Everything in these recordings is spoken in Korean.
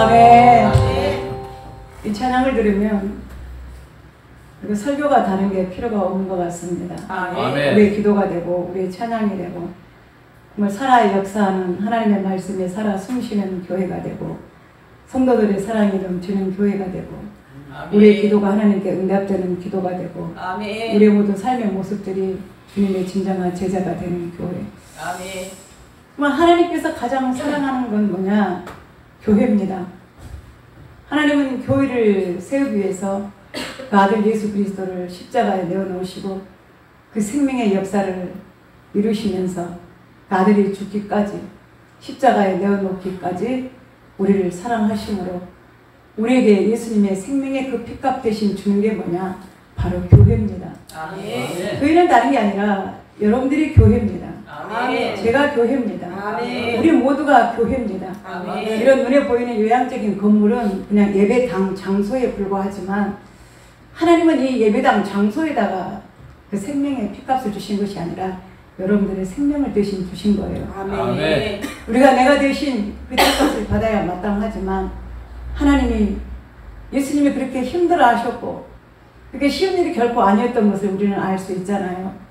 아멘. 이 찬양을 들으면 그리고 설교가 다른 게 필요가 없는 것 같습니다. 아멘. 우리의 기도가 되고 우리의 찬양이 되고 정말 살아 역사하는 하나님의 말씀에 살아 숨쉬는 교회가 되고 성도들의 사랑이 넘치는 교회가 되고 아멘. 우리의 기도가 하나님께 응답되는 기도가 되고 아멘. 우리의 모든 삶의 모습들이 주님의 진정한 제자가 되는 교회. 아멘. 정말 하나님께서 가장 사랑하는 건 뭐냐? 교회입니다. 하나님은 교회를 세우기 위해서 그 아들 예수 그리스도를 십자가에 내어놓으시고 그 생명의 역사를 이루시면서 그 아들이 죽기까지 십자가에 내어놓기까지 우리를 사랑하심으로 우리에게 예수님의 생명의 그 핏값 대신 주는 게 뭐냐? 바로 교회입니다. 아멘. 교회는 다른 게 아니라 여러분들이 교회입니다. 아멘. 제가 교회입니다. 아멘. 우리 모두가 교회입니다. 아멘. 이런 눈에 보이는 요양적인 건물은 그냥 예배당 장소에 불과하지만 하나님은 이 예배당 장소에다가 그 생명의 핏값을 주신 것이 아니라 여러분들의 생명을 대신 주신 거예요. 아멘. 우리가 내가 대신 그 핏값을 받아야 마땅하지만 하나님이 예수님이 그렇게 힘들어 하셨고 그게 쉬운 일이 결코 아니었던 것을 우리는 알 수 있잖아요.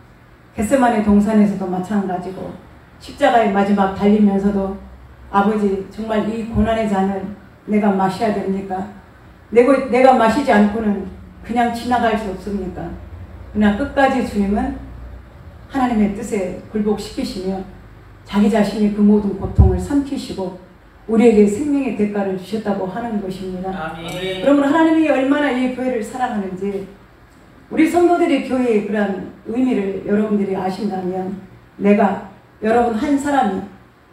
겟세마네 동산에서도 마찬가지고 십자가의 마지막 달리면서도 아버지 정말 이 고난의 잔을 내가 마셔야 됩니까? 내가 마시지 않고는 그냥 지나갈 수 없습니까? 그러나 끝까지 주님은 하나님의 뜻에 굴복시키시며 자기 자신이 그 모든 고통을 삼키시고 우리에게 생명의 대가를 주셨다고 하는 것입니다. 아멘. 그러면 하나님이 얼마나 이 교회를 사랑하는지 우리 성도들이 교회의 그러한 의미를 여러분들이 아신다면 내가 여러분 한 사람이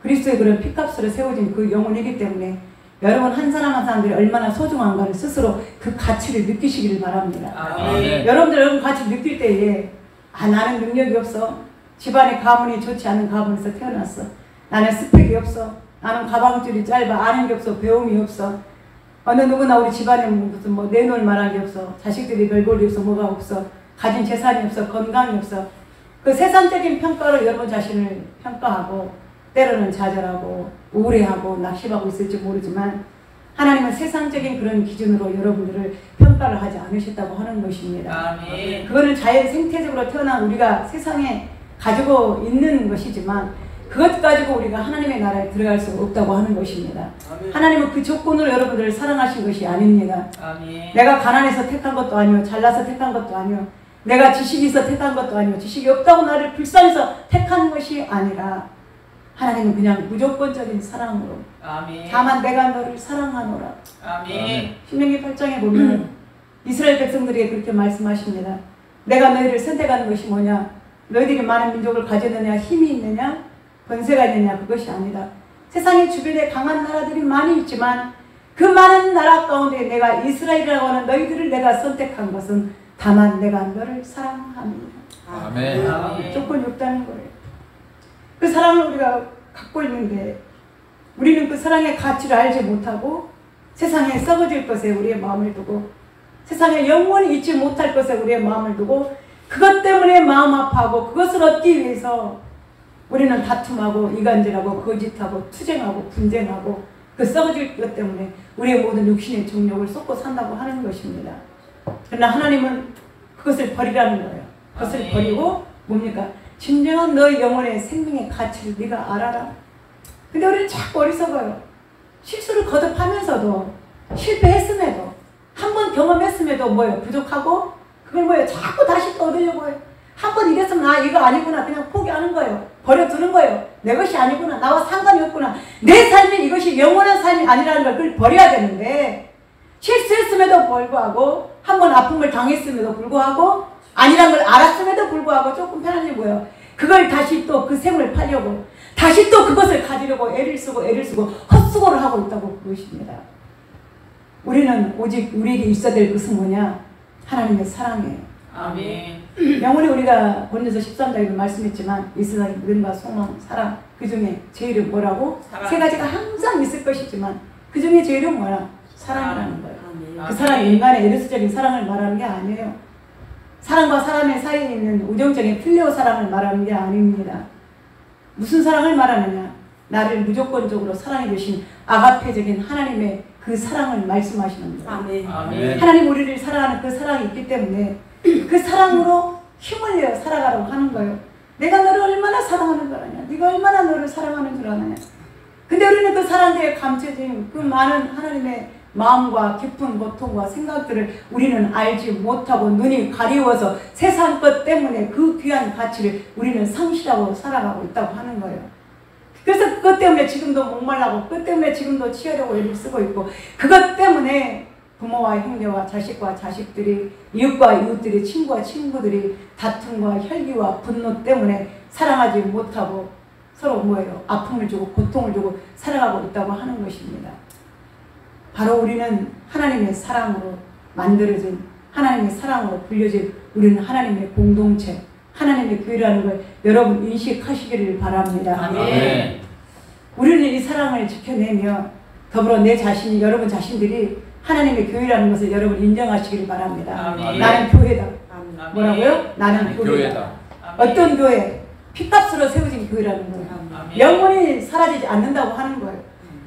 그리스도의 그런 핏값으로 세워진 그 영혼이기 때문에 여러분 한 사람 한 사람들이 얼마나 소중한가를 스스로 그 가치를 느끼시기를 바랍니다. 아멘. 여러분들 가치 느낄 때에 나는 능력이 없어. 집안의 가문이 좋지 않은 가문에서 태어났어. 나는 스펙이 없어. 나는 가방줄이 짧아. 아는 게 없어. 배움이 없어. 어느 누구나 우리 집안에 무슨 뭐 내놓을 만한 게 없어. 자식들이 별 볼이 없어. 뭐가 없어. 가진 재산이 없어. 건강이 없어. 그 세상적인 평가로 여러분 자신을 평가하고 때로는 좌절하고 우울해하고 낙심하고 있을지 모르지만 하나님은 세상적인 그런 기준으로 여러분들을 평가를 하지 않으셨다고 하는 것입니다. 아멘. 그거는 자연 생태적으로 태어난 우리가 세상에 가지고 있는 것이지만 그것 가지고 우리가 하나님의 나라에 들어갈 수 없다고 하는 것입니다. 아멘. 하나님은 그 조건으로 여러분들을 사랑하신 것이 아닙니다. 아멘. 내가 가난해서 택한 것도 아니요. 잘나서 택한 것도 아니요. 내가 지식이 있어 택한 것도 아니요. 지식이 없다고 나를 불쌍해서 택한 것이 아니라 하나님은 그냥 무조건적인 사랑으로 아멘. 다만 내가 너를 사랑하노라. 아멘. 신명기 8장에 보면 이스라엘 백성들에게 그렇게 말씀하십니다. 내가 너희를 선택하는 것이 뭐냐? 너희들이 많은 민족을 가졌느냐? 힘이 있느냐? 권세가 있느냐? 그것이 아니다. 세상의 주변에 강한 나라들이 많이 있지만 그 많은 나라 가운데 내가 이스라엘이라고 하는 너희들을 내가 선택한 것은 다만 내가 너를 사랑합니다. 아멘. 조건이 없다는 거예요. 그 사랑을 우리가 갖고 있는데 우리는 그 사랑의 가치를 알지 못하고 세상에 썩어질 것에 우리의 마음을 두고 세상에 영원히 잊지 못할 것에 우리의 마음을 두고 그것 때문에 마음 아파하고 그것을 얻기 위해서 우리는 다툼하고 이간질하고 거짓하고 투쟁하고 분쟁하고 그 썩어질 것 때문에 우리의 모든 육신의 정욕을 쏟고 산다고 하는 것입니다. 그러나 하나님은 그것을 버리라는 거예요. 그것을 아멘. 버리고 뭡니까? 진정한 너의 영혼의 생명의 가치를 네가 알아라. 근데 우리는 자꾸 어리석어요. 실수를 거듭하면서도 실패했음에도 한 번 경험했음에도 뭐예요? 부족하고 그걸 뭐예요? 자꾸 다시 또 얻으려고 해요. 한 번 이랬으면 이거 아니구나 그냥 포기하는 거예요. 버려두는 거예요. 내 것이 아니구나. 나와 상관이 없구나. 내 삶이 이것이 영원한 삶이 아니라는 걸 그걸 버려야 되는데 실수했음에도 불구하고 한 번 아픔을 당했음에도 불구하고 아니란 걸 알았음에도 불구하고 조금 편한 게 뭐예요? 그걸 다시 또 그 셈을 팔려고 다시 또 그것을 가지려고 애를 쓰고 헛수고를 하고 있다고 그것입니다. 우리는 오직 우리에게 있어야 될 것은 뭐냐? 하나님의 사랑이에요. 아멘. 영원히 우리가 고린도서 13장에도 말씀했지만 이스라엘 믿음과 소망, 사랑 그 중에 제일은 뭐라고? 사랑. 세 가지가 항상 있을 것이지만 그 중에 제일은 뭐야? 사랑이라는 거예요. 아멘. 그 사랑이 인간의 에르스적인 사랑을 말하는 게 아니에요. 사람과 사람의 사이에 있는 우정적인 필레오 사랑을 말하는 게 아닙니다. 무슨 사랑을 말하느냐? 나를 무조건적으로 사랑해 주신 아가페적인 하나님의 그 사랑을 말씀하시는 거예요. 아멘. 아멘. 하나님 우리를 사랑하는 그 사랑이 있기 때문에 그 사랑으로 힘을 내어 살아가라고 하는 거예요. 내가 너를 얼마나 사랑하는 줄 아냐? 네가 얼마나 너를 사랑하는 줄 아냐? 근데 우리는 그 사랑대에 감춰진 그 많은 하나님의 마음과 깊은 고통과 생각들을 우리는 알지 못하고 눈이 가리워서 세상 것 때문에 그 귀한 가치를 우리는 상실하고 살아가고 있다고 하는 거예요. 그래서 그것 때문에 지금도 목말라고, 그것 때문에 지금도 치하려고 애를 쓰고 있고, 그것 때문에 부모와 형제와 자식과 자식들이, 이웃과 이웃들이, 친구와 친구들이 다툼과 혈기와 분노 때문에 사랑하지 못하고 서로 뭐예요? 아픔을 주고 고통을 주고 살아가고 있다고 하는 것입니다. 바로 우리는 하나님의 사랑으로 만들어진, 하나님의 사랑으로 불려진 우리는 하나님의 공동체, 하나님의 교회라는 걸 여러분 인식하시기를 바랍니다. 아멘. 우리는 이 사랑을 지켜내며 더불어 내 자신이, 여러분 자신들이 하나님의 교회라는 것을 여러분 인정하시기를 바랍니다. 아멘. 나는 교회다. 아멘. 뭐라고요? 나는 교회다. 교회다. 어떤 교회? 핏값으로 세워진 교회라는 거예요. 아멘. 영원히 사라지지 않는다고 하는 거예요.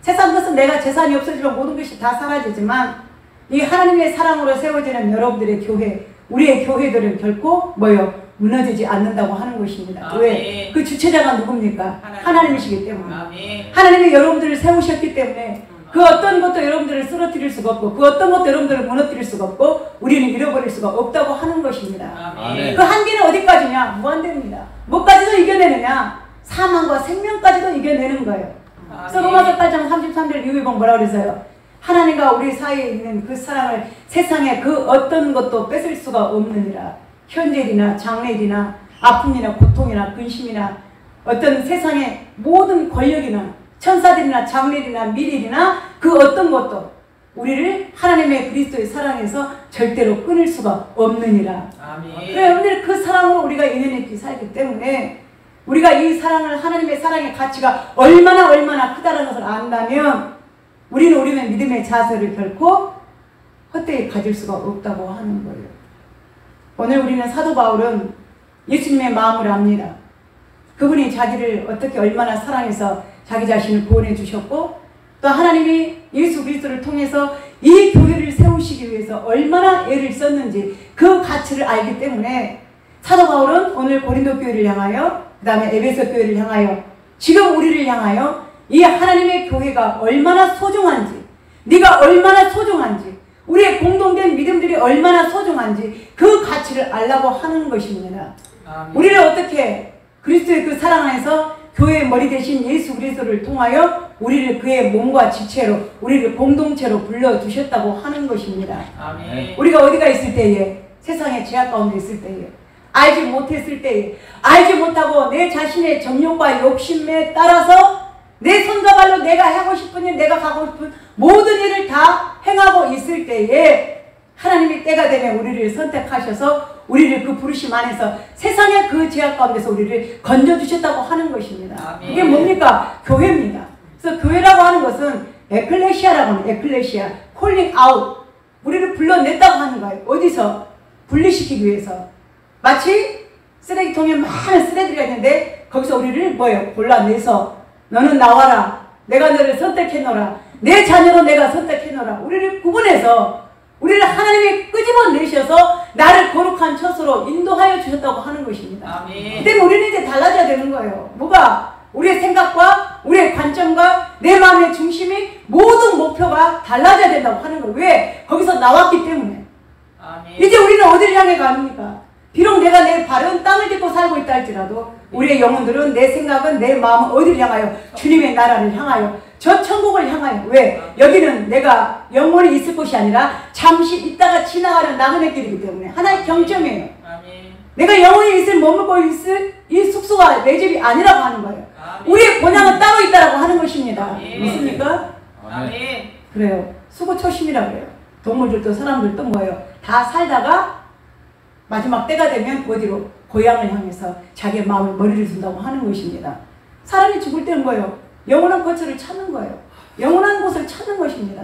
세상 것은 내가 재산이 없어지면 모든 것이 다 사라지지만 이 하나님의 사랑으로 세워지는 여러분들의 교회, 우리의 교회들은 결코 뭐요? 무너지지 않는다고 하는 것입니다. 아멘. 왜? 그 주체자가 누굽니까? 하나님이시기 때문에. 아멘. 하나님이 여러분들을 세우셨기 때문에 그 어떤 것도 여러분들을 쓰러뜨릴 수가 없고 그 어떤 것도 여러분들을 무너뜨릴 수가 없고 우리는 잃어버릴 수가 없다고 하는 것입니다. 아멘. 그 한계는 어디까지냐? 무한대입니다. 뭐까지도 이겨내느냐? 사망과 생명까지도 이겨내는 거예요. 그래서 로마서 8장 33절 유희봉 뭐라고 그랬어요? 하나님과 우리 사이에 있는 그 사랑을 세상에 그 어떤 것도 뺏을 수가 없느니라. 현재일이나 장래일이나 아픔이나 고통이나 근심이나 어떤 세상의 모든 권력이나 천사들이나 장래일이나 미래일이나 그 어떤 것도 우리를 하나님의 그리스도의 사랑에서 절대로 끊을 수가 없느니라. 아멘. 그래, 여러분들 그 사랑으로 우리가 인연 있게 살기 때문에 우리가 이 사랑을, 하나님의 사랑의 가치가 얼마나 크다는 것을 안다면 우리는 우리의 믿음의 자세를 결코 헛되이 가질 수가 없다고 하는 거예요. 오늘 우리는 사도 바울은 예수님의 마음을 압니다. 그분이 자기를 어떻게 얼마나 사랑해서 자기 자신을 구원해 주셨고 또 하나님이 예수 그리스도를 통해서 이 교회를 세우시기 위해서 얼마나 애를 썼는지 그 가치를 알기 때문에 사도 바울은 오늘 고린도 교회를 향하여 그 다음에 에베소 교회를 향하여 지금 우리를 향하여 이 하나님의 교회가 얼마나 소중한지, 네가 얼마나 소중한지, 우리의 공동된 믿음들이 얼마나 소중한지 그 가치를 알라고 하는 것입니다. 아멘. 우리를 어떻게 그리스도의 그 사랑 안에서 교회의 머리 대신 예수 그리스도를 통하여 우리를 그의 몸과 지체로, 우리를 공동체로 불러주셨다고 하는 것입니다. 아멘. 우리가 어디가 있을 때에, 세상의 죄악 가운데 있을 때에, 알지 못했을 때에, 알지 못하고 내 자신의 정욕과 욕심에 따라서 내 손과 발로 내가 하고 싶은 일, 내가 가고 싶은 모든 일을 다 행하고 있을 때에 하나님이 때가 되면 우리를 선택하셔서 우리를 그 부르심 안에서 세상의 그 죄악 가운데서 우리를 건져주셨다고 하는 것입니다. 아멘. 이게 뭡니까? 교회입니다. 그래서 교회라고 하는 것은 에클레시아라고 하는, 에클레시아, 콜링 아웃, 우리를 불러냈다고 하는 거예요. 어디서? 분리시키기 위해서. 마치 쓰레기통에 많은 쓰레기가 있는데 거기서 우리를 뭐예요? 골라내서 너는 나와라. 내가 너를 선택해놓으라. 내 자녀로 내가 선택해놓으라. 우리를 구분해서 우리를 하나님이 끄집어내셔서 나를 거룩한 처소로 인도하여 주셨다고 하는 것입니다. 아멘. 그때는 우리는 이제 달라져야 되는 거예요. 뭐가? 우리의 생각과 우리의 관점과 내 마음의 중심이 모든 목표가 달라져야 된다고 하는 거예요. 왜? 거기서 나왔기 때문에. 아멘. 이제 우리는 어디를 향해 갑니까? 비록 내가 내 발은 땅을 딛고 살고 있다 할지라도 우리의 영혼들은, 내 생각은, 내 마음은 어디를 향하여? 주님의 나라를 향하여, 저 천국을 향하여. 왜? 여기는 내가 영원히 있을 곳이 아니라 잠시 있다가 지나가는 나그네 길이기 때문에 하나의 경점이에요. 아멘. 내가 영원히 머물고 있을 이 숙소가 내 집이 아니라고 하는 거예요. 아멘. 우리의 본향은 따로 있다라고 하는 것입니다. 아멘. 믿습니까? 아멘. 그래요. 수고초심이라고 그래요. 동물들도 사람들도 뭐예요? 다 살다가 마지막 때가 되면 어디로? 고향을 향해서 자기의 마음을 머리를 둔다고 하는 것입니다. 사람이 죽을 때는 뭐예요? 영원한 거처를 찾는 거예요. 영원한 곳을 찾는 것입니다.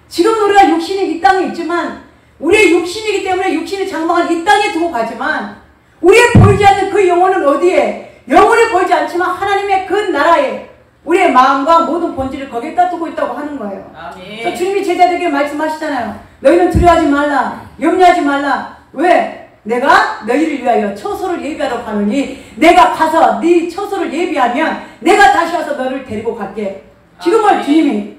지금 우리가 육신이 이 땅에 있지만 우리의 육신이기 때문에 육신의 장막을 이 땅에 두고 가지만 우리의 보이지 않는 그 영혼은 어디에? 영혼이 보이지 않지만 하나님의 그 나라에 우리의 마음과 모든 본질을 거기에다 두고 있다고 하는 거예요. 그래서 아멘. 주님이 제자들에게 말씀하시잖아요. 너희는 두려워하지 말라. 염려하지 말라. 왜? 내가 너희를 위하여 처소를 예비하러 가느니 내가 가서 네 처소를 예비하면 내가 다시 와서 너를 데리고 갈게. 지금은 주님이,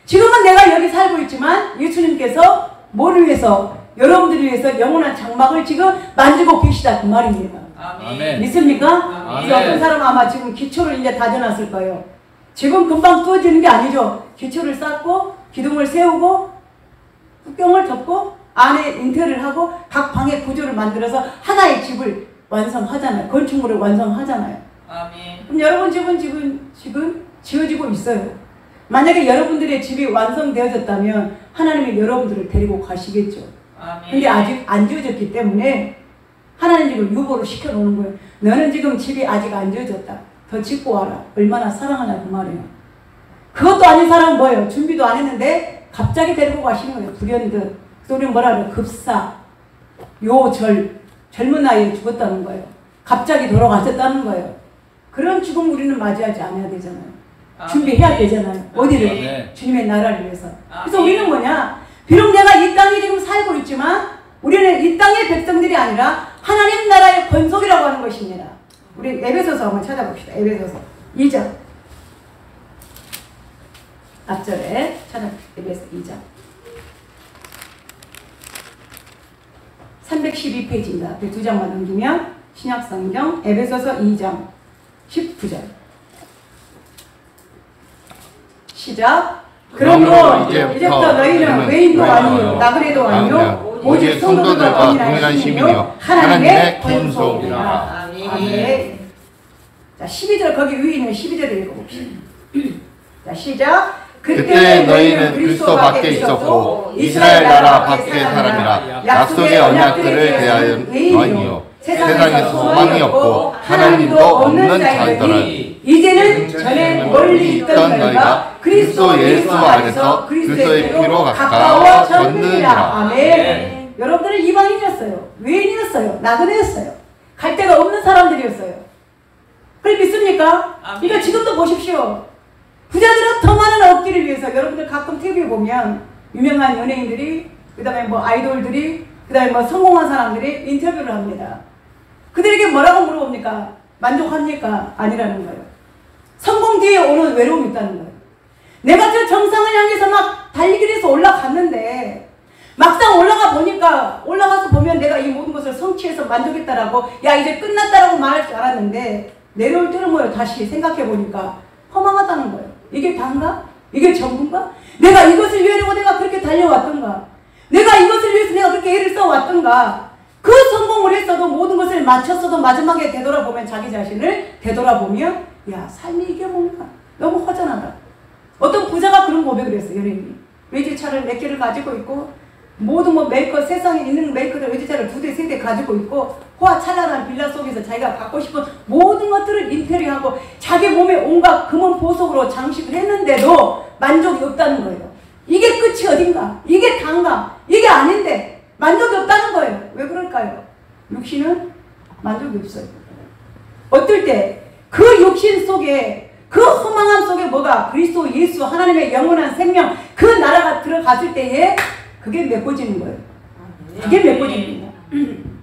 지금은 내가 여기 살고 있지만 예수님께서 뭐를 위해서, 여러분들을 위해서 영원한 장막을 지금 만들고 계시다 그 말입니다. 아멘. 믿습니까? 아멘. 그래서 어떤 사람은 아마 지금 기초를 이제 다져놨을 거예요. 지금 금방 뚫어지는 게 아니죠. 기초를 쌓고 기둥을 세우고 뚜껑을 덮고 안에 인테리어를 하고 각 방의 구조를 만들어서 하나의 집을 완성하잖아요. 건축물을 완성하잖아요. 아멘. 그럼 여러분 집은 지금 지어지고 있어요. 만약에 여러분들의 집이 완성되어졌다면 하나님이 여러분들을 데리고 가시겠죠. 아멘. 근데 아직 안 지어졌기 때문에 하나님 집을 유보를 시켜놓는 거예요. 너는 지금 집이 아직 안 지어졌다. 더 짓고 와라. 얼마나 사랑하냐 그 말이에요. 그것도 아닌 사람은 뭐예요? 준비도 안 했는데 갑자기 데리고 가시는 거예요. 불현듯. 그래서 우리는 뭐라 그래요? 급사. 젊은 나이에 죽었다는 거예요. 갑자기 돌아가셨다는 거예요. 그런 죽음 우리는 맞이하지 않아야 되잖아요. 준비해야 되잖아요. 어디를? 아멘. 주님의 나라를 위해서. 그래서 아멘. 우리는 뭐냐? 비록 내가 이 땅에 지금 살고 있지만 우리는 이 땅의 백성들이 아니라 하나님 나라의 권속이라고 하는 것입니다. 우리 에베소서 한번 찾아봅시다. 에베소서 2장. 앞절에 찾아봅시다. 에베소 2장. 312페이지입니다. 앞에 두 장만 넘기면 신약성경 에베소서 2장 19절. 시작. 그러므로 이제부터 너희는 외인도 아니요 나그네도 아니요 오직 성도들과 동일한 시민이요 하나님의 권속이라. 아멘. 자, 12절 거기 위에 있는 12절을 읽어봅시다. 자, 시작. 그때 너희는 그리스도 밖에 있었고 이스라엘 나라 밖의 사람이라 약속의 언약들을 대하여 너희요 세상에서 소망이 없고 하나님도 없는 자이더라. 이제는 전에 멀리 있던 너희가 그리스도 예수 안에서 그리스도의 피로 가까워졌느니라. 아멘. 여러분들은 이방인이었어요. 외인이었어요. 나그네였어요. 갈 데가 없는 사람들이었어요. 그걸 믿습니까? 그러니까 지금도 보십시오. 부자들은 더 많은 얻기를 위해서 여러분들 가끔 TV에 보면 유명한 연예인들이 그 다음에 뭐 아이돌들이 그 다음에 뭐 성공한 사람들이 인터뷰를 합니다. 그들에게 뭐라고 물어봅니까? 만족합니까? 아니라는 거예요. 성공 뒤에 오는 외로움이 있다는 거예요. 내가 저 정상을 향해서 막 달리기를 해서 올라갔는데 막상 올라가서 보면 내가 이 모든 것을 성취해서 만족했다라고 야 이제 끝났다라고 말할 줄 알았는데 내려올 때는 뭐예요? 다시 생각해보니까 허망하다는 거예요. 이게 단가? 이게 전부인가? 내가 이것을 위하려고 내가 그렇게 달려왔던가? 내가 이것을 위해서 내가 그렇게 애를 써왔던가? 그 성공을 했어도 모든 것을 마쳤어도 마지막에 되돌아보면 자기 자신을 되돌아보면 야 삶이 이게 뭔가 너무 허전하다. 어떤 부자가 그런 고백을 했어요. 연예인이. 외제차를 몇 개를 가지고 있고 모든 뭐 메이커 세상에 있는 메이커들 외제차를 2대 3대 가지고 있고 호화찬란한 빌라 속에서 자기가 갖고 싶은 모든 것들을 인테리어하고 자기 몸에 온갖 금은 보석으로 장식을 했는데도 만족이 없다는 거예요. 이게 끝이 어딘가? 이게 단가? 이게 아닌데 만족이 없다는 거예요. 왜 그럴까요? 육신은 만족이 없어요. 어떨 때 그 육신 속에 그 허망함 속에 뭐가 그리스도 예수 하나님의 영원한 생명 그 나라가 들어갔을 때에 그게 메꿔지는 거예요. 그게 메꿔지는 거예요.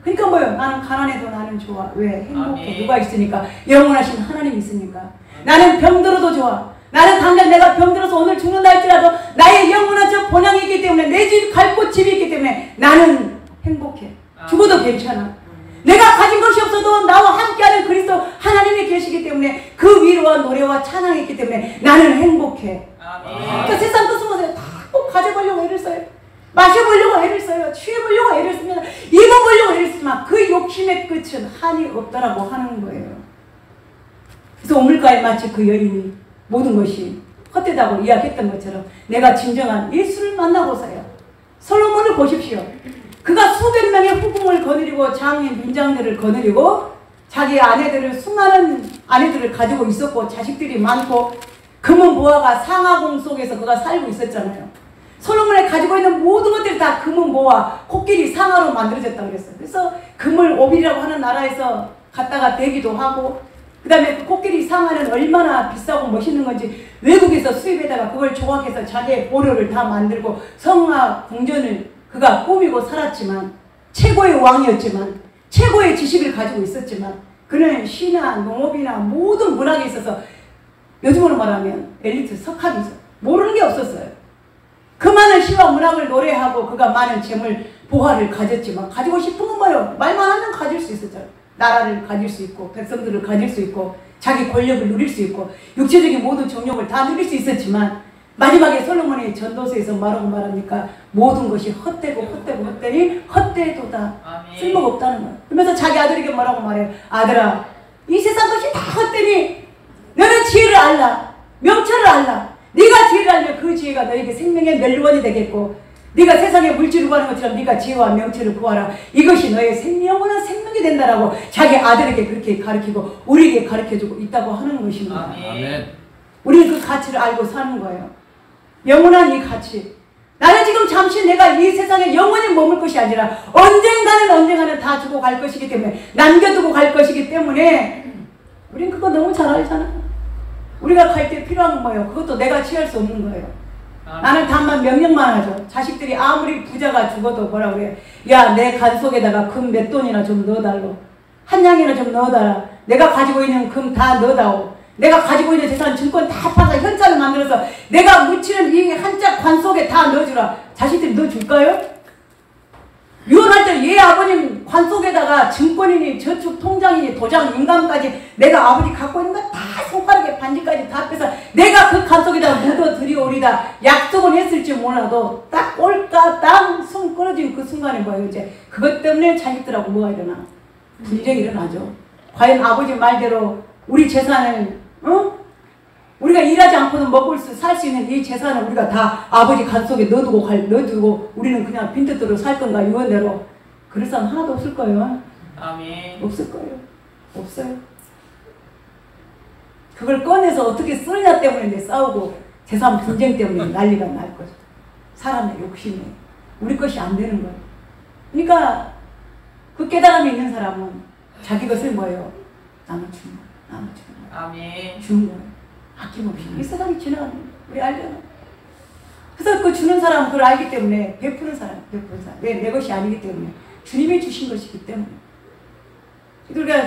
그러니까 뭐예요? 나는 가난해도 나는 좋아. 왜? 행복해. 아멘. 누가 있으니까? 영원하신 하나님이 있으니까. 나는 병들어도 좋아. 나는 당장 내가 병들어서 오늘 죽는다 할지라도 나의 영원한 저 본향이 있기 때문에 내 집 갈 곳 집이 있기 때문에 나는 행복해. 죽어도 괜찮아. 내가 가진 것이 없어도 나와 함께하는 그리스도 하나님이 계시기 때문에 그 위로와 노래와 찬양이 있기 때문에 나는 행복해. 그러니까 세상 뜻은 뭐세요? 다 꼭 가져보려고 애를 써요. 마셔보려고 애를 써요. 취해보려고 애를 씁니다. 입어보려고 애를 쓰지만 그 욕심의 끝은 한이 없다라고 하는 거예요. 그래서 우물가에 마치 그 여인이 모든 것이 헛되다고 이야기했던 것처럼 내가 진정한 예수를 만나고서요. 솔로몬을 보십시오. 그가 수백 명의 후궁을 거느리고 장인 민장들을 거느리고 자기 아내들을 수많은 아내들을 가지고 있었고 자식들이 많고 금은 보화가 상하궁 속에서 그가 살고 있었잖아요. 솔로몬이 가지고 있는 모든 것들이 다 금은 보화, 코끼리 상하로 만들어졌다고 그랬어요. 그래서 금을 오빌이라고 하는 나라에서 갔다가 대기도 하고 그 다음에 그 코끼리 상아는 얼마나 비싸고 멋있는 건지 외국에서 수입해다가 그걸 조각해서 자기의 보료를 다 만들고 성화 궁전을 그가 꾸미고 살았지만 최고의 왕이었지만 최고의 지식을 가지고 있었지만 그는 시나 농업이나 모든 문학에 있어서 요즘으로 말하면 엘리트 석학이죠. 모르는 게 없었어요. 그 많은 시와 문학을 노래하고 그가 많은 재물 보화를 가졌지만 가지고 싶은 건 뭐예요? 말만 하면 가질 수 있었죠. 나라를 가질 수 있고 백성들을 가질 수 있고 자기 권력을 누릴 수 있고 육체적인 모든 정욕을 다 누릴 수 있었지만 마지막에 솔로몬이 전도서에서 뭐라고 말합니까? 모든 것이 헛되고 헛되고 헛되니 헛되도다. 쓸모가 없다는 거예요. 그러면서 자기 아들에게 뭐라고 말해요? 아들아, 이 세상 것이 다 헛되니 너는 지혜를 알라. 명철을 알라. 네가 지혜를 알면 그 지혜가 너에게 생명의 멸류관이 되겠고 네가 세상에 물질을 구하는 것처럼 네가 지혜와 명철을 구하라. 이것이 너의 영원한 생명이 된다라고 자기 아들에게 그렇게 가르치고 우리에게 가르쳐주고 있다고 하는 것입니다. 아멘. 우리는 그 가치를 알고 사는 거예요. 영원한 이 가치. 나는 지금 잠시 내가 이 세상에 영원히 머물 것이 아니라 언젠가는 다 주고 갈 것이기 때문에 남겨두고 갈 것이기 때문에 우린 그거 너무 잘 알잖아. 우리가 갈 때 필요한 건 뭐예요? 그것도 내가 취할 수 없는 거예요. 나는 다만 명령만 하죠. 자식들이 아무리 부자가 죽어도 뭐라 그래요? 야, 내 간 속에다가 금 몇 돈이나 좀 넣어달라. 한 양이나 좀 넣어달라. 내가 가지고 있는 금 다 넣어다오. 내가 가지고 있는 재산 증권 다 파서 현찰을 만들어서 내가 묻히는 이 한짝 관 속에 다 넣어주라. 자식들이 넣어줄까요? 유언할 때 얘 아버님 관 속에다가 증권이니 저축 통장이니 도장 인감까지 내가 아버지 갖고 있는 거 다 손가락에 반지까지 다 빼서 내가 그 관 속에다가 묻어드리오리다. 약속은 했을지 몰라도 딱 꼴까당 숨 끊어진 그 순간에 뭐예요? 이제 그것 때문에 자식들하고 뭐가 일어나? 분쟁이 일어나죠. 과연 아버지 말대로 우리 재산을 우리가 일하지 않고는 살 수 있는 이 재산을 우리가 다 아버지 간 속에 넣어두고 우리는 그냥 빈털터로 살 건가? 유언대로. 그럴 사람 하나도 없을 거예요. 아멘. 없을 거예요. 없어요. 그걸 꺼내서 어떻게 쓰느냐 때문에 이제 싸우고 재산 분쟁 때문에 난리가 날 거죠. 사람의 욕심이. 우리 것이 안 되는 거예요. 그러니까 그 깨달음이 있는 사람은 자기 것을 뭐예요? 남을 주는 거예요. 남을 주는 거예요. 아멘. 주는 거예요. 아낌없이. 이 세상이 지나가는 거예요. 우리 알잖아. 그래서 그 주는 사람은 그걸 알기 때문에 베푸는 사람. 내 것이 아니기 때문에 주님이 주신 것이기 때문에. 우리가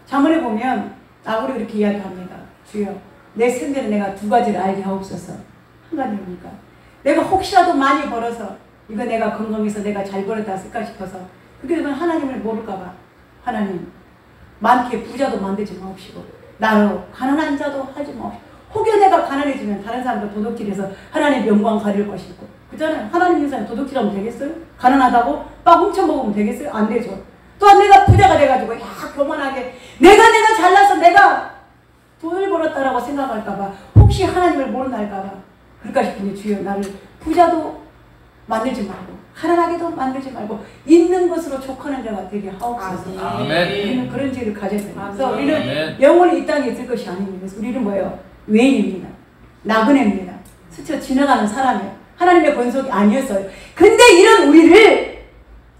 잠언에 보면 나무로 이렇게 이야기합니다. 주여, 내 생대는 내가 두 가지를 알게 하옵소서. 한 가지입니까? 내가 혹시라도 많이 벌어서 이거 내가 건강해서 내가 잘 벌었다 쓸까 싶어서 그렇게 되면 하나님을 모를까봐 하나님 많게 부자도 만들지 마옵시고 나로 가난한 자도 하지 마옵시고 혹여 내가 가난해지면 다른 사람들 도둑질해서 하나님 영광 가릴 것이고 그잖아요. 하나님 인생에 도둑질하면 되겠어요? 가난하다고 빵 훔쳐먹으면 되겠어요? 안 되죠. 또한 내가 부자가 돼가지고 교만하게 내가 잘나서 내가 돈을 벌었다라고 생각할까봐 혹시 하나님을 모르나 할까봐 그럴까 싶으니 주여 나를 부자도 만들지 말고 가난하게도 만들지 말고 있는 것으로 족하는 자가 되게 하옵소서. 아멘. 우리는 그런 죄를 가졌어요. 그래서 아멘. 우리는 영원히 이 땅에 있을 것이 아닙니다. 그래서 우리는 뭐예요? 외인입니다. 나그네입니다. 스쳐 지나가는 사람이에요. 하나님의 권속이 아니었어요. 근데 이런 우리를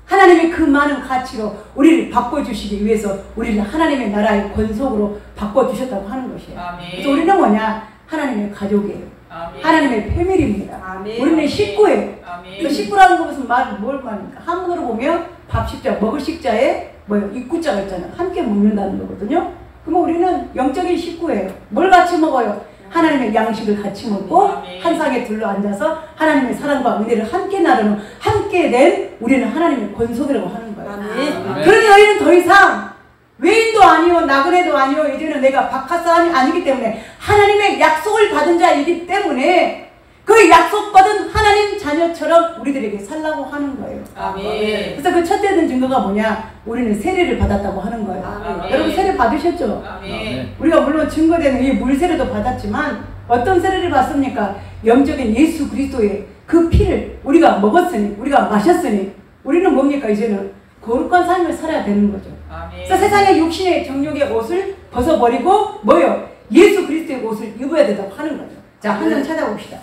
하나님의 그 많은 가치로 우리를 바꿔주시기 위해서 우리를 하나님의 나라의 권속으로 바꿔주셨다고 하는 것이에요. 아멘. 그래서 우리는 뭐냐? 하나님의 가족이에요. 아멘. 하나님의 패밀리입니다. 아멘. 우리는 식구예요. 아멘. 그 식구라는 것은 뭘 말합니까? 한문으로 보면 밥 식자, 먹을 식자에 뭐예요? 입구자가 있잖아요. 함께 먹는다는 거거든요. 그러면 우리는 영적인 식구예요. 뭘 같이 먹어요? 하나님의 양식을 같이 먹고 아멘. 한 상에 둘러앉아서 하나님의 사랑과 은혜를 함께 나누는 함께 된 우리는 하나님의 권속이라고 하는 거예요. 아멘. 그런 너희는 더 이상 외인도 아니요 나그네도 아니요 이제는 내가 박하사람이 아니기 때문에 하나님의 약속을 받은 자이기 때문에 그 약속받은 하나님 자녀처럼 우리들에게 살라고 하는 거예요. 아멘. 그래서 그 첫째 증거가 뭐냐? 우리는 세례를 받았다고 하는 거예요. 아멘. 여러분 세례 받으셨죠? 아멘. 우리가 물론 증거되는 이 물세례도 받았지만 어떤 세례를 받습니까? 영적인 예수 그리스도의 그 피를 우리가 먹었으니 우리가 마셨으니 우리는 뭡니까? 이제는 거룩한 삶을 살아야 되는 거죠. 아멘. 그래서 세상의 육신의 정욕의 옷을 벗어버리고 뭐요? 예수 그리스도의 옷을 입어야 된다고 하는 거죠. 자, 한 장 찾아봅시다.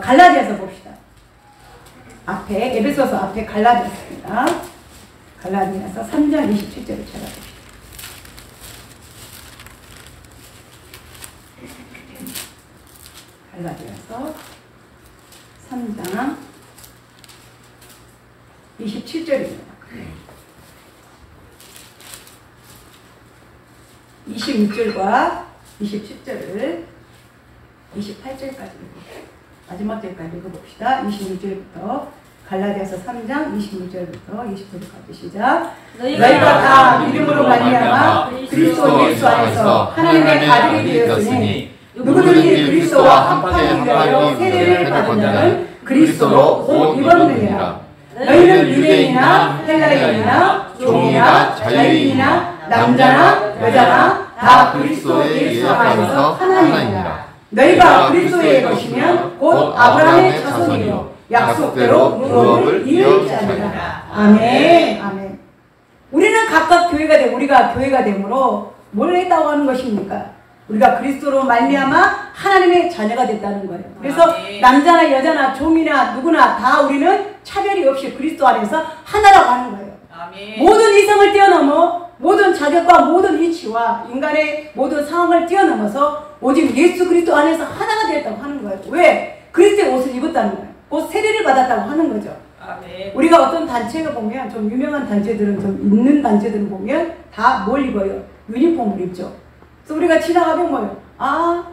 갈라디아서 봅시다. 앞에 에베소서 앞에 갈라디아서입니다. 갈라디아서 3장 27절을 찾아봅시다. 갈라디아서 3장 27절입니다. 26절과 27절을 28절까지 마지막 절까지 읽어봅시다. 26절부터 갈라디아서 3장 26절부터 20절까지 시작. 너희가 다 믿음으로 말미암아 그리스도 예수 안에서 하나님의 아들이 되었으니 누구든지 그리스도와 합하기 위하여 세례를 받은 자는 그리스도로 옷 입었느니라. 너희는 유대인이나 헬라인이나 종이나 자유인이나 남자나 여자나 다 그리스도의 예수 안에서 하나님이라. 너희가 그리스도의 것이면 곧 아브라함의 자손이요 약속대로 무업을 이을 자니라. 아멘. 아멘. 우리는 각각 교회가 되 우리가 교회가 되므로 뭘 했다고 하는 것입니까? 우리가 그리스도로 말미암아 하나님의 자녀가 됐다는 거예요. 그래서 남자나 여자나 종이나 누구나 다 우리는 차별이 없이 그리스도 안에서 하나라고 하는 거예요. 아멘. 모든 이성을 뛰어넘어 모든 자격과 모든 이치와 인간의 모든 상황을 뛰어넘어서 오직 예수 그리스도 안에서 하나가 되었다고 하는 거예요. 왜? 그리스도의 옷을 입었다는 거예요. 곧 세례를 받았다고 하는 거죠. 아멘. 우리가 어떤 단체가 보면 좀 유명한 단체들은 좀 있는 단체들은 보면 다 뭘 입어요? 유니폼을 입죠. 그래서 우리가 지나가면 뭐예요? 아,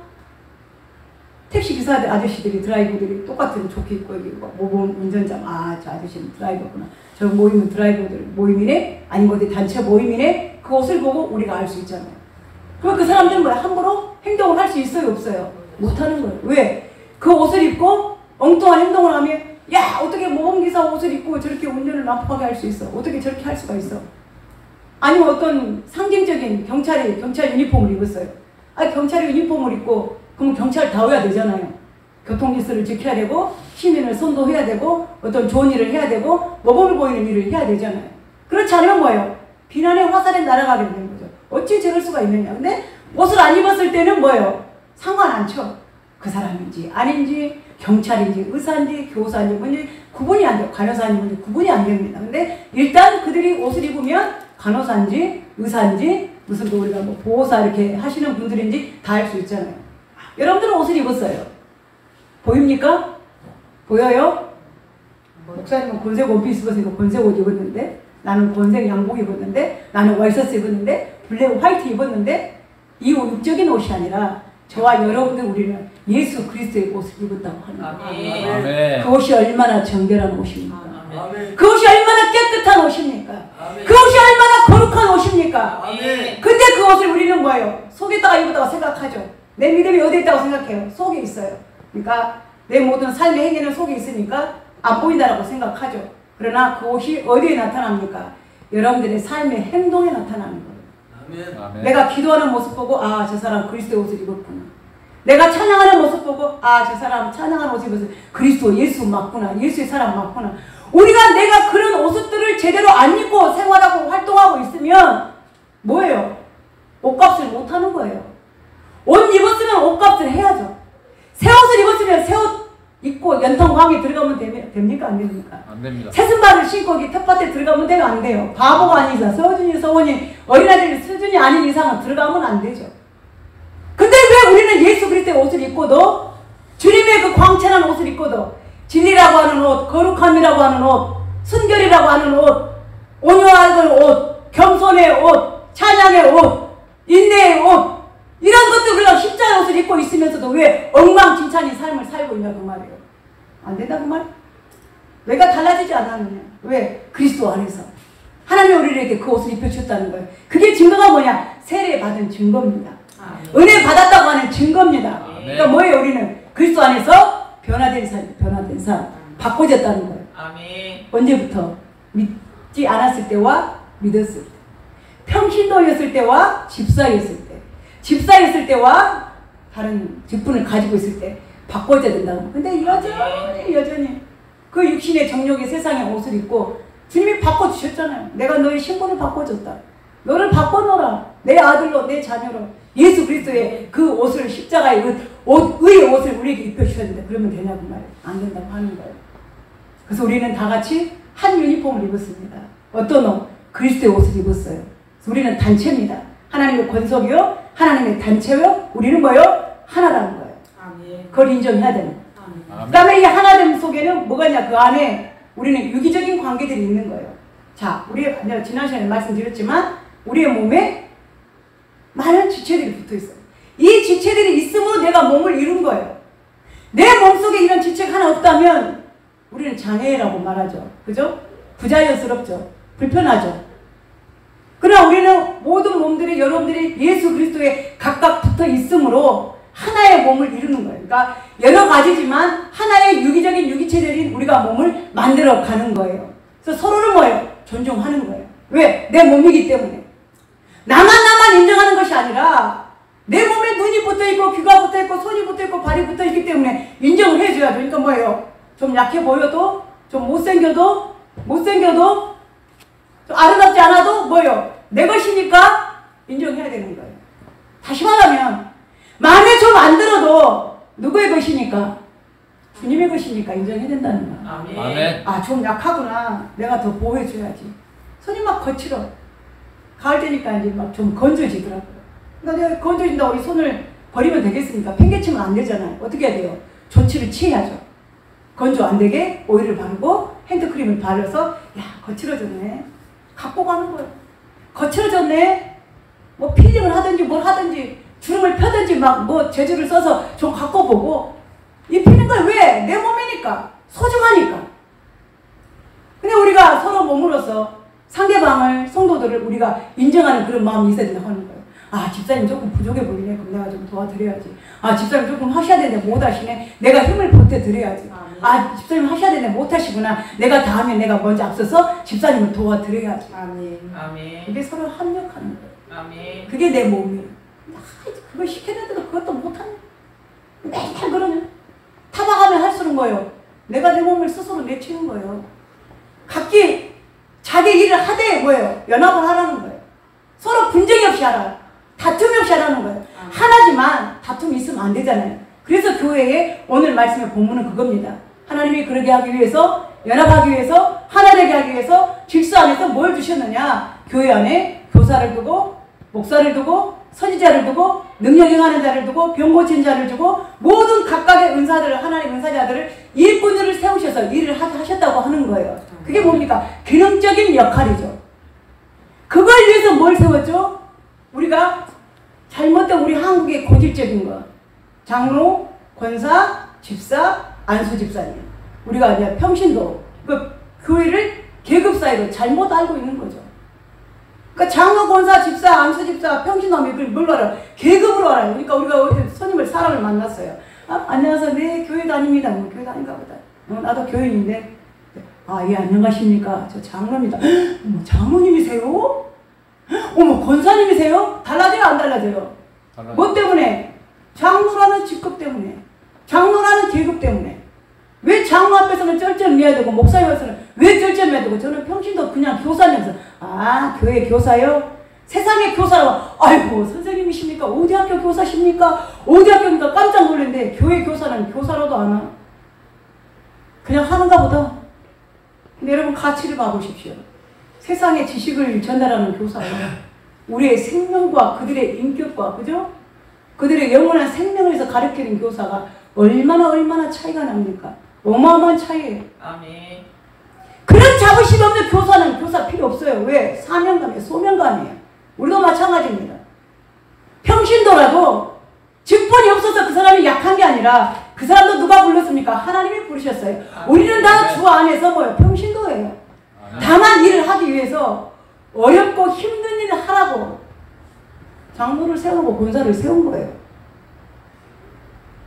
택시기사들 아저씨들이 드라이버들이 똑같은 조끼 입고 여기 모범 운전자 저 아저씨는 드라이버구나. 저 모임은 드라이버들 모임이네? 아니면 어디 단체 모임이네? 그 옷을 보고 우리가 알 수 있잖아요. 그럼 그 사람들은 뭐야? 함부로 행동을 할 수 있어요? 없어요? 못하는 거예요. 왜? 그 옷을 입고 엉뚱한 행동을 하면 야 어떻게 모범기사 옷을 입고 저렇게 운전을 난폭하게 할 수 있어? 어떻게 저렇게 할 수가 있어? 아니면 어떤 상징적인 경찰 유니폼을 입었어요. 경찰의 유니폼을 입고 그럼 경찰다워야 되잖아요. 교통질서를 지켜야 되고 시민을 선도해야 되고 어떤 좋은 일을 해야 되고 모범을 보이는 일을 해야 되잖아요. 그렇지 않으면 뭐예요? 비난의 화살에 날아가게 되는 거죠. 어찌 저럴 수가 있느냐. 근데 옷을 안 입었을 때는 뭐예요? 상관 안 쳐. 그 사람인지 아닌지 경찰인지 의사인지 교사인지 뭔지 구분이 안 돼요. 간호사인지 뭔지 구분이 안 됩니다. 근데 일단 그들이 옷을 입으면 간호사인지 의사인지 무슨 우리가 뭐 보호사 이렇게 하시는 분들인지 다 알 수 있잖아요. 여러분들은 옷을 입었어요. 보입니까? 보여요? 목사님은 건색 원피스 입었으니까 건색 옷 입었는데 나는 건색 양복 입었는데 나는 월서스 입었는데 블랙 화이트 입었는데 이 육적인 옷이 아니라 저와 여러분들 우리는 예수 그리스도의 옷을 입었다고 하는 거예요. 아멘. 그 옷이 얼마나 정결한 옷입니까? 아멘. 그 옷이 얼마나 깨끗한 옷입니까? 아멘. 그 옷이 얼마나 거룩한 옷입니까? 아멘. 근데 그 옷을 우리는 뭐예요? 속에다가 입었다고 생각하죠. 내 믿음이 어디 있다고 생각해요? 속에 있어요. 그러니까 내 모든 삶의 행위는 속에 있으니까 안 보인다라고 생각하죠. 그러나 그 옷이 어디에 나타납니까? 여러분들의 삶의 행동에 나타나는 거예요. 아멘. 내가 기도하는 모습 보고 저 사람 그리스도의 옷을 입었구나. 내가 찬양하는 모습 보고 저 사람 찬양하는 옷을 입었어. 그리스도 예수 맞구나. 예수의 사람 맞구나. 우리가 내가 그런 옷들을 제대로 안 입고 생활하고 활동하고 있으면 뭐예요? 옷값을 못하는 거예요. 옷 입었으면 옷값을 해야죠. 새 옷을 입었으면 새 옷 입고 연통광에 들어가면 됩니까? 안 됩니까? 안 됩니다. 새 신발을 신고 텃밭에 들어가면 되면 안 돼요. 바보가 아닌 이상, 서준이, 서원이, 어린아이들 수준이 아닌 이상은 들어가면 안 되죠. 근데 왜 우리는 예수 그리스도의 옷을 입고도 주님의 그 광채난 옷을 입고도 진리라고 하는 옷, 거룩함이라고 하는 옷, 순결이라고 하는 옷, 온유한 옷, 겸손의 옷, 찬양의 옷, 인내의 옷 이런 것들 우리가 십자가의 옷을 입고 있으면서도 왜 엉망진창인 삶을 살고 있냐고 말이에요. 안 된다고 말이에요. 내가 달라지지 않았느냐. 왜? 그리스도 안에서 하나님이 우리에게 그 옷을 입혀주셨다는 거예요. 그게 증거가 뭐냐? 세례 받은 증거입니다. 은혜 받았다고 하는 증거입니다. 그러니까 뭐예요? 우리는 그리스도 안에서 변화된 삶, 바꿔졌다는 거예요. 아멘. 언제부터? 믿지 않았을 때와 믿었을 때, 평신도였을 때와 집사였을 때, 집사였을 때와 다른 직분을 가지고 있을 때 바꿔져야 된다고. 근데 여전히 그 육신의 정욕의 세상의 옷을 입고 주님이 바꿔주셨잖아요. 내가 너의 신분을 바꿔줬다. 너를 바꿔놓으라. 내 아들로, 내 자녀로. 예수 그리스도의 그 옷을 십자가의 의의 옷을 우리에게 입혀주셨는데 그러면 되냐고 말이에요. 안 된다고 하는 거예요. 그래서 우리는 다 같이 한 유니폼을 입었습니다. 어떤 옷? 그리스도의 옷을 입었어요. 그래서 우리는 단체입니다. 하나님의 권속이요, 하나님의 단체요. 우리는 뭐요? 하나라는 거예요. 아멘. 그걸 인정해야 되는 거예요. 아멘. 그 다음에 이 하나됨 속에는 뭐가 있냐, 그 안에 우리는 유기적인 관계들이 있는 거예요. 자, 내가 지난 시간에 말씀드렸지만 우리의 몸에 많은 지체들이 붙어 있어요. 이 지체들이 있으므로 내가 몸을 이룬 거예요. 내 몸속에 이런 지체가 하나 없다면 우리는 장애라고 말하죠. 그죠? 부자연스럽죠. 불편하죠. 그러나 우리는 모든 몸들이, 여러분들이 예수 그리스도에 각각 붙어 있으므로 하나의 몸을 이루는 거예요. 그러니까 여러 가지지만 하나의 유기적인 유기체들인 우리가 몸을 만들어 가는 거예요. 그래서 서로를 뭐예요? 존중하는 거예요. 왜? 내 몸이기 때문에. 나만 인정하는 것이 아니라 내 몸에 눈이 붙어있고 귀가 붙어있고 손이 붙어있고 발이 붙어있기 때문에 인정을 해줘야죠. 그러니까 뭐예요? 좀 약해 보여도, 좀 못생겨도, 좀 아름답지 않아도 뭐예요? 내 것이니까 인정해야 되는 거예요. 다시 말하면 마음에 좀 안 들어도 누구의 것이니까? 주님의 것이니까 인정해야 된다는 거예요. 아멘. 아멘. 아, 좀 약하구나. 내가 더 보호해줘야지. 손이 막 거칠어. 가을 되니까 이제 막 좀 건조해지더라고요. 그러니까 내가 건조해진다고 이 손을 버리면 되겠습니까? 팽개치면 안 되잖아요. 어떻게 해야 돼요? 조치를 취해야죠. 건조 안 되게 오일을 바르고 핸드크림을 바르서, 야, 거칠어졌네. 갖고 가는 거예요. 거칠어졌네. 뭐 필링을 하든지 뭘 하든지 주름을 펴든지 막 뭐 재질을 써서 좀 갖고 보고 입히는 걸 왜? 내 몸이니까. 소중하니까. 근데 우리가 서로 몸으로서 상대방을, 성도들을 우리가 인정하는 그런 마음이 있어야 된다고 하는 거예요. 아, 집사님 조금 부족해 보이네. 그럼 내가 좀 도와드려야지. 아, 집사님 조금 하셔야 되는데 못 하시네. 내가 힘을 보태드려야지. 아, 집사님 하셔야 되는데 못 하시구나. 내가 다음에 내가 먼저 앞서서 집사님을 도와드려야지. 아멘. 이게 서로 합력하는 거예요. 아멘. 그게 내 몸이에요. 그걸 시켰는데도 그것도 못하네. 맨날 그러냐. 타박하면 할수록 뭐예요? 내가 내 몸을 스스로 내치는 거예요. 각기 자기 일을 하되 뭐예요? 연합을 하라는 거예요. 서로 분쟁이 없이 하라. 다툼이 없이 하라는 거예요. 하나지만 다툼이 있으면 안 되잖아요. 그래서 교회에 오늘 말씀의 본문은 그겁니다. 하나님이 그러게 하기 위해서, 연합하기 위해서, 하나 되게 하기 위해서 질서 안에서 뭘 주셨느냐? 교회 안에 교사를 두고, 목사를 두고, 선지자를 두고, 능력 행하는 자를 두고, 병 고친 자를 두고, 모든 각각의 은사들을, 하나님의 은사자들을 일꾼들을 세우셔서 일을 하셨다고 하는 거예요. 그게 뭡니까? 기능적인 역할이죠. 그걸 위해서 뭘 세웠죠? 우리가 잘못된 우리 한국의 고질적인 거. 장로, 권사, 집사, 안수 집사님. 우리가 이제 평신도, 그 교회를 계급 사이로 잘못 알고 있는 거죠. 그러니까 장로, 권사, 집사, 안수 집사, 평신도하면 이걸 뭘로 알아요? 계급으로 알아요. 그러니까 우리가 어디 손님을, 사람을 만났어요. 아, 안녕하세요. 네, 교회 다닙니다. 뭐, 교회 다닌가 보다. 나도 교인인데. 아, 예, 안녕하십니까. 저 장로입니다. 어머, 장로님이세요? 어머, 권사님이세요? 달라져요, 안 달라져요? 뭐 때문에? 장로라는 직급 때문에. 장로라는 계급 때문에. 왜 장로 앞에서는 쩔쩔매야 되고, 목사님 앞에서는 왜 쩔쩔매야 되고, 저는 평신도 그냥 교사님에서, 아, 교회 교사요? 세상의 교사라고, 아이고, 선생님이십니까? 어디 학교 교사십니까? 어디 학교입니까? 깜짝 놀랐는데, 교회 교사는 교사라도 안 와. 그냥 하는가 보다. 근데 여러분 가치를 봐보십시오. 세상의 지식을 전달하는 교사예요. 우리의 생명과 그들의 인격과, 그죠? 그들의 영원한 생명을 위해서 가르치는 교사가 얼마나 차이가 납니까? 어마어마한 차이예요. 아멘. 그런 자부심 없는 교사는 교사 필요 없어요. 왜? 사명감이에요. 소명감이에요. 우리도 마찬가지입니다. 평신도라도 직분이 없어서 그 사람이 약한 게 아니라 그 사람도 누가 불렀습니까? 하나님이 부르셨어요. 우리는 다 주 안에서 뭐예요? 평신도예요. 다만 일을 하기 위해서 어렵고 힘든 일을 하라고 장로를 세우고 권사를 세운 거예요.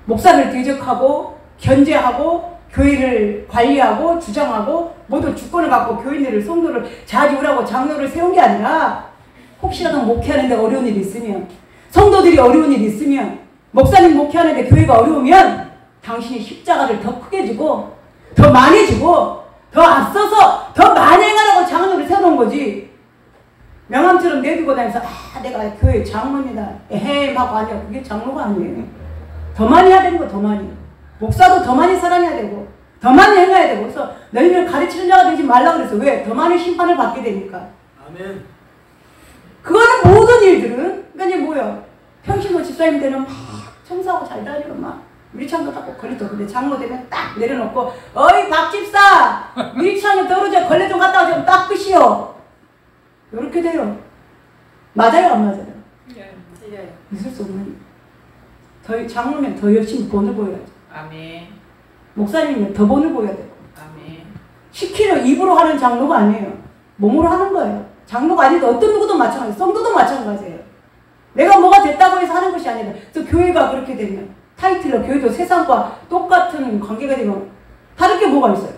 목사를 대적하고 견제하고 교회를 관리하고 주장하고 모두 주권을 갖고 교인들을, 성도를 자지우라고 장로를 세운 게 아니라 혹시라도 목회하는데 어려운 일이 있으면, 성도들이 어려운 일이 있으면, 목사님 목회하는데 교회가 어려우면 당신이 십자가를 더 크게 지고 더 많이 지고 더 앞서서 더 많이 행하라고 장로를 세워놓은 거지. 명함처럼 내두고 다니면서 아, 내가 교회 장로입니다. 에헤이 하고 아니야. 그게 장로가 아니에요. 더 많이 해야 되는 거, 더 많이. 목사도 더 많이 사랑해야 되고 더 많이 행해야 되고. 그래서 너희를 가르치는 자가 되지 말라 그래서. 왜? 더 많이 심판을 받게 되니까. 아멘. 그거는 모든 일들은, 그러니까 이제 뭐야, 평신도 집사님 때는 막 청소하고 잘 다니고 막 유리창도 닦고 걸레도. 근데 장로 되면 딱 내려놓고 어이 박집사 유리창에 떨어져 걸레 좀 갖다 좀 닦으시오. 이렇게 돼요. 맞아요 안 맞아요? 예. 있을 수 없는. 더 장로면 더 열심히 본을 보여야죠. 아멘. 목사님은 더 본을 보여야 돼요. 아멘. 시키려 입으로 하는 장로가 아니에요. 몸으로 하는 거예요. 장로가 아니도 어떤 누구도 마찬가지예요. 성도도 마찬가지예요. 내가 뭐가 됐다고 해서 하는 것이 아니라 또 교회가 그렇게 되면 타이틀로 교회도 세상과 똑같은 관계가 되면 다른 게 뭐가 있어요?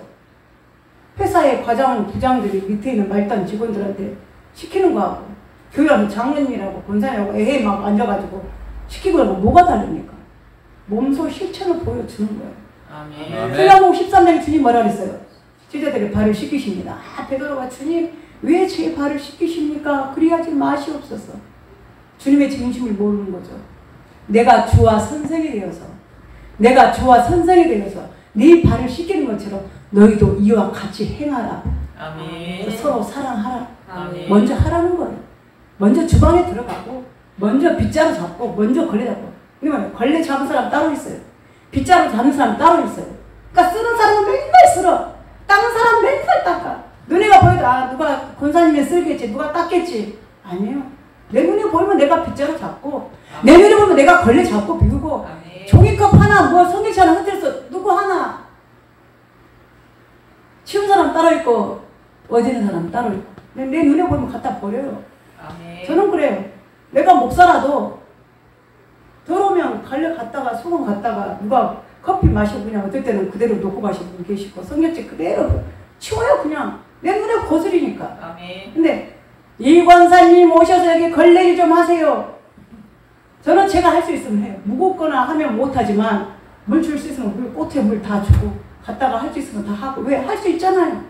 회사의 과장, 부장들이 밑에 있는 말단 직원들한테 시키는 거하고 교회하면 장로님이라고 권사님이라고 에헤 막 앉아가지고 시키고 하고 뭐가 다릅니까? 몸소 실천을 보여주는 거예요. 아멘. 요한복음 13장에 주님 뭐라 그랬어요? 제자들의 발을 씻기십니다. 베드로가 주님 왜 제 발을 씻기십니까? 그리하지 마시옵소서. 주님의 진심을 모르는 거죠. 내가 주와 선생이 되어서 내가 주와 선생이 되어서 네 발을 씻기는 것처럼 너희도 이와 같이 행하라. 아멘. 서로 사랑하라. 아멘. 먼저 하라는 거예요. 먼저 주방에 들어가고 먼저 빗자루 잡고 먼저 걸레 잡고. 그러면 걸레 잡은 사람 따로 있어요. 빗자루 잡는 사람 따로 있어요. 그러니까 쓰는 사람은 맨날 쓸어. 닦는 사람은 맨날 닦아. 눈에가 보여도 아 누가 권사님이 쓸겠지 누가 닦겠지. 아니에요. 내 눈에 보이면 내가 빗자루 잡고 내 눈에 보면 내가 걸레 잡고 비우고 아멘. 종이컵 하나 뭐 성경치 하나 흔들어서 누구 하나 치운 사람 따로 있고 어지는 사람 따로 있고 내 눈에 보이면 갖다 버려요. 아멘. 저는 그래요. 내가 목사라도 더러우면 갈래 갔다가 소금 갔다가 누가 커피 마시고 그냥 어떨 때는 그대로 놓고 가시는 분 계시고 성경책 그대로 치워요. 그냥 내 눈에 거슬리니까. 아멘. 근데 이 권사님 오셔서 여기 걸레질 좀 하세요. 저는 제가 할 수 있으면 해요. 무겁거나 하면 못하지만 물 줄 수 있으면 물 꽃에 물 다 주고 갔다가 할 수 있으면 다 하고. 왜? 할 수 있잖아요.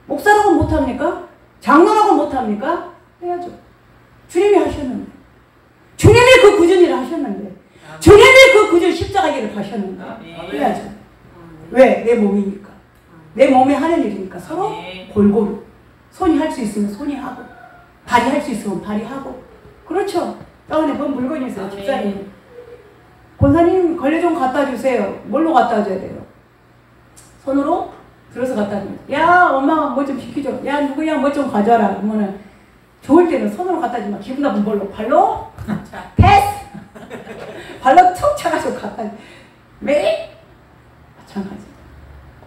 목사라고 못합니까? 장로라고 못합니까? 해야죠. 주님이 하셨는데 주님이 그 굳은 일을 하셨는데 주님이 그 굳은 십자가 길을 가셨는데 해야죠. 왜? 내 몸이니까. 내 몸이 하는 일이니까 서로 골고루. 손이 할 수 있으면 손이 하고 발이 할 수 있으면 발이 하고. 그렇죠. 다운에 본 물건이 있어요. 집사님. 권사님 걸레 좀 갖다 주세요. 뭘로 갖다 줘야 돼요? 손으로 들어서 갖다 줘요. 야 엄마가 뭐 좀 시키죠. 야 누구야 뭐 좀 가져와라. 그러면은 좋을 때는 손으로 갖다 주면 기분 나쁜 걸로 발로 패스. 발로 툭 차가지고 갖다 줘. 매일 마찬가지.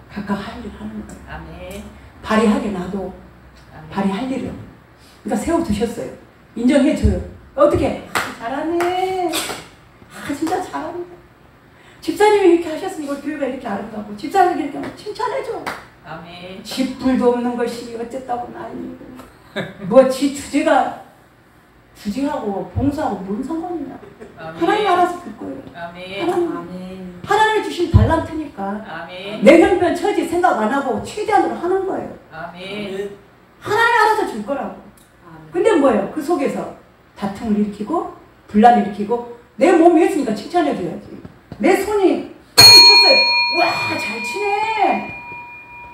각각 할 일 하는 거예요. 아멘. 발이 하게 놔도 발이 할 일을 그러니까 세워두셨어요. 인정해줘요. 어떻게? 잘하네. 진짜 잘하네. 집사님이 이렇게 하셨으니 교회가 이렇게 아름답고 집사님이 이렇게 하면 칭찬해줘. 아멘. 집불도 없는 것이 어쨌다고 난리고 뭐 지 주지하고 봉사하고 뭔 상관이냐. 하나님 알아서 줄 거예요. 아멘. 하나님. 하나님이 주신 달란트니까 아멘. 내 형편 처지 생각 안 하고 최대한으로 하는 거예요. 아멘. 하나님 알아서 줄 거라고. 근데 뭐예요? 그 속에서 다툼을 일으키고 분란을 일으키고 내 몸이 했으니까 칭찬해줘야지. 내 손이 쳤어요. 와, 잘 치네.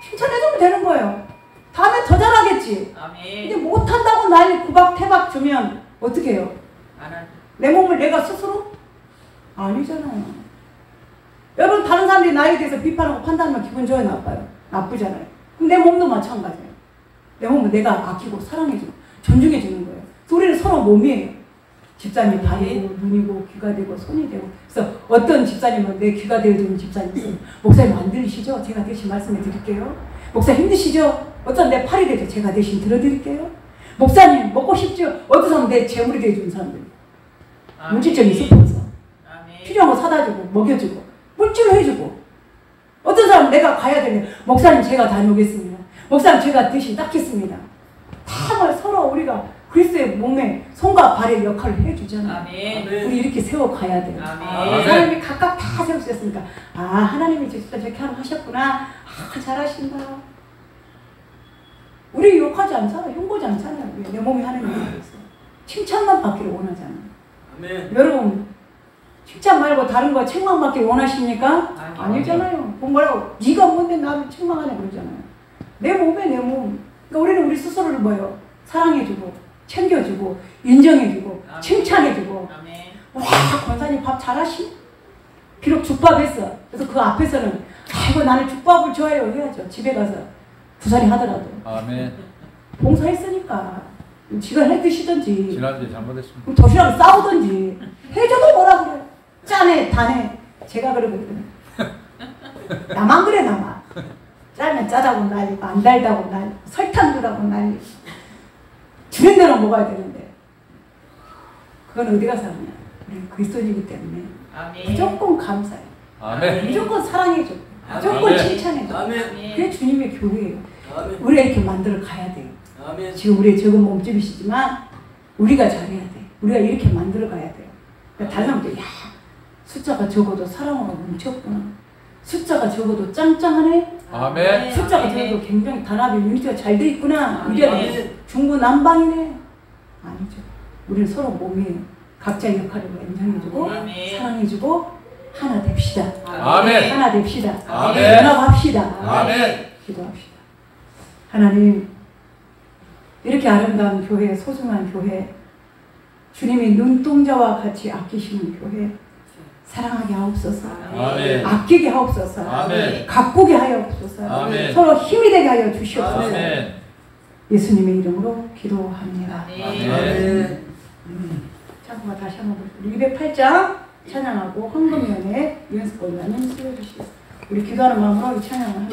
칭찬해주면 되는 거예요. 다음에 더 잘하겠지. 아멘. 근데 못한다고 난리 구박태박 주면 어떻게 해요? 안 한. 내 몸을 내가 스스로? 아니잖아요. 여러분 다른 사람들이 나에 대해서 비판하고 판단하면 기분 좋아요 나빠요? 나쁘잖아요. 그럼 내 몸도 마찬가지예요. 내 몸은 내가 아끼고 사랑해주고 존중해주는 거예요. 우리는 서로 몸이에요. 집사님 발이고 눈이고 귀가 되고 손이 되고. 그래서 어떤 집사님은 내 귀가 되어주는 집사님 있어요. 목사님 안 들리시죠? 제가 대신 말씀해 드릴게요. 목사 힘드시죠? 어떤 내 팔이 되죠? 제가 대신 들어드릴게요. 목사님 먹고 싶죠? 어떤 사람은 내 재물이 되어주는 사람들. 물질적인 스폰서. 필요한 거 사다 주고 먹여주고 물질로 해주고. 어떤 사람은 내가 가야 되네. 목사님 제가 다녀오겠습니다. 목사님 제가 대신 닦겠습니다. 다 서로 우리가 그리스도의 몸에 손과 발의 역할을 해주잖아요. 아멘. 우리 이렇게 세워가야 돼요. 아멘. 하나님이 각각 다 세우셨으니까 아 하나님이 저렇게 하셨구나. 아 잘하신다. 우리 욕하지 않잖아요. 흉보지 않잖아요. 내 몸이 하는 일에 대해서 칭찬만 받기를 원하잖아요. 아멘. 여러분 칭찬 말고 다른 거 책망받기를 원하십니까? 아니잖아요. 뭐라고 네가 뭔데 나를 책망하냐 그러잖아요. 내 몸에 내 몸. 그러니까 우리는 우리 스스로를 뭐예요? 사랑해주고 챙겨주고, 인정해주고, 칭찬해주고. 와, 권사님 밥 잘하시? 비록 죽밥 했어. 그래서 그 앞에서는 아이고 나는 죽밥을 좋아해요 해야죠. 집에 가서 부사리 하더라도. 아멘. 봉사했으니까 지가 해 드시든지 지난주에 잘못했습니다. 그럼 도시락 싸우든지 해줘도 뭐라 그래. 짜네 다네. 제가 그러고 있거든. 나만 그래 나만. 짜면 짜다고 난리고 안 달다고 난리고 설탕 주라고 난리고 주는 대로 먹어야 되는데 그건 어디 가서 하냐. 우리 그리스도인이기 때문에 아멘. 무조건 감사해. 아멘. 무조건 사랑해줘. 무조건 아멘. 칭찬해줘. 아멘. 그게 주님의 교회예요. 아멘. 우리가 이렇게 만들어 가야 돼요. 아멘. 지금 우리의 적은 몸집이시지만 우리가 잘해야 돼. 우리가 이렇게 만들어 가야 돼요. 그러니까 다른 사람들 야 숫자가 적어도 사랑으로 뭉쳤구나. 숫자가 적어도 짱짱하네. 아멘. 숫자가 적어도 굉장히 단합이 유니티가 잘 돼 있구나. 우리가 아멘. 중구난방이네. 아니죠. 우리는 서로 몸이에요. 각자의 역할을 인정해주고 아멘. 사랑해주고 하나 됩시다. 아멘. 하나 됩시다. 아멘. 연합합시다. 아멘. 기도합시다. 하나님 이렇게 아름다운 교회, 소중한 교회, 주님이 눈동자와 같이 아끼시는 교회 사랑하게 하옵소서. 아멘. 아끼게 하옵소서. 아멘. 가꾸게 하옵소서. 아멘. 서로 힘이 되게 하여 주시옵소서. 아멘. 예수님의 이름으로 기도합니다. 아멘. 자, 그럼 다시 한번 우리 208장 찬양하고 황금연의 연습 본다는 수요주시겠습니다. 우리 기도하는 마음으로 이 찬양을 하며